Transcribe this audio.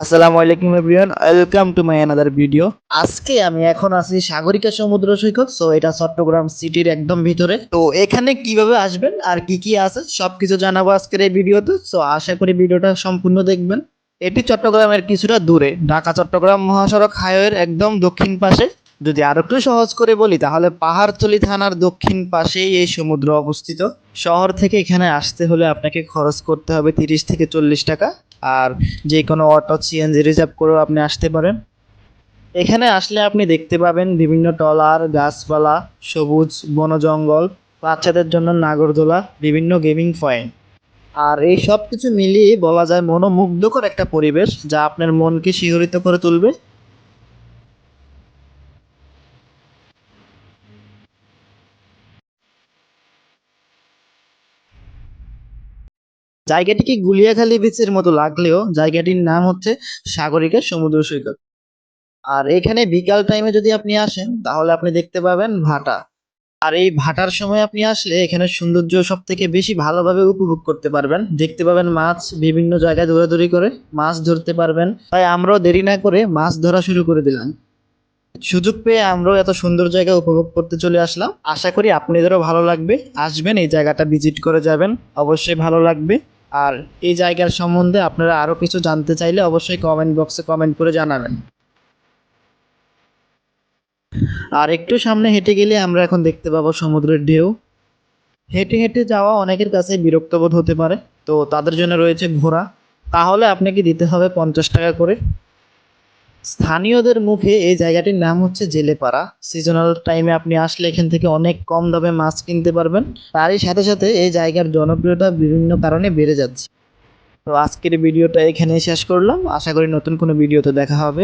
আসসালামু আলাইকুম everyone, welcome to my another video. আজকে আমি এখন আছি সাগরিকা সমুদ্র সৈকত। সো এটা চট্টগ্রাম সিটির একদম ভিতরে। তো এখানে কিভাবে আসবেন আর কি কি আছে সবকিছু জানাবো আজকের এই ভিডিওতে। সো আশা করি ভিডিওটা সম্পূর্ণ দেখবেন। এটি চট্টগ্রামের কিছুটা দূরে, ঢাকা চট্টগ্রাম মহাসড়ক হাইওয়ের একদম দক্ষিণ পাশে। যদি আরো একটু সহজ করে বলি তাহলে পাহাড়তলি থানার দক্ষিণ পাশেই এই সমুদ্র অবস্থিত। শহর থেকে এখানে আসতে হলে আপনাকে খরচ করতে হবে 30 থেকে 40 টাকা। আর যে কোনো অটো সিএনজি রিজার্ভ করেও আপনি আসতে পারেন। এখানে আসলে আপনি দেখতে পাবেন বিভিন্ন ট্রলার, গাছপালা, সবুজ বন জঙ্গল, বাচ্চাদের জন্য নাগরদোলা, বিভিন্ন গেমিং পয়েন্ট। আর এই সব কিছু মিলিয়ে বলা যায় মনোমুগ্ধকর একটা পরিবেশ, যা আপনার মনকে শিহরিত করে তুলবে। জায়গাটিকে গুলিয়াখালী বিচের মতো লাগলেও জায়গাটির নাম হচ্ছে সাগরিকা সমুদ্র সৈকত। আর এখানে বিকাল টাইমে যদি আপনি আসেন তাহলে আপনি দেখতে পাবেন ভাটা। আর এই ভাটার সময় আপনি আসলে এখানে সৌন্দর্য সব থেকে বেশি ভালোভাবে উপভোগ করতে পারবেন। দেখতে পাবেন মাছ বিভিন্ন জায়গায় দৌড়াদৌড়ি করে মাছ ধরতে পারবেন। তাই আমরাও দেরি না করে মাছ ধরা শুরু করে দিলাম। সুযোগ পেয়ে আমরাও এত সুন্দর জায়গা উপভোগ করতে চলে আসলাম। আশা করি আপনাদেরও ভালো লাগবে। আসবেন, এই জায়গাটা ভিজিট করে যাবেন, অবশ্যই ভালো লাগবে। আর এই জায়গার সম্বন্ধে আপনারা আরও কিছু জানতে চাইলে অবশ্যই কমেন্ট বক্সে কমেন্ট করে জানাবেন। আর একটু সামনে হেঁটে গেলে আমরা এখন দেখতে পাবো সমুদ্রের ঢেউ। হেঁটে হেঁটে যাওয়া অনেকের কাছে বিরক্তবোধ হতে পারে, তো তাদের জন্য রয়েছে ঘোড়া। তাহলে আপনাকে দিতে হবে 50 টাকা করে। স্থানীয়দের মুখে এই জায়গাটির নাম হচ্ছে জেলেপাড়া। সিজনাল টাইমে আপনি আসলে এখান থেকে অনেক কম দামে মাছ কিনতে পারবেন। তারই সাথে সাথে এই জায়গার জনপ্রিয়তা বিভিন্ন কারণে বেড়ে যাচ্ছে। তো আজকের ভিডিওটা এখানেই শেষ করলাম। আশা করি নতুন কোনো ভিডিওতে দেখা হবে।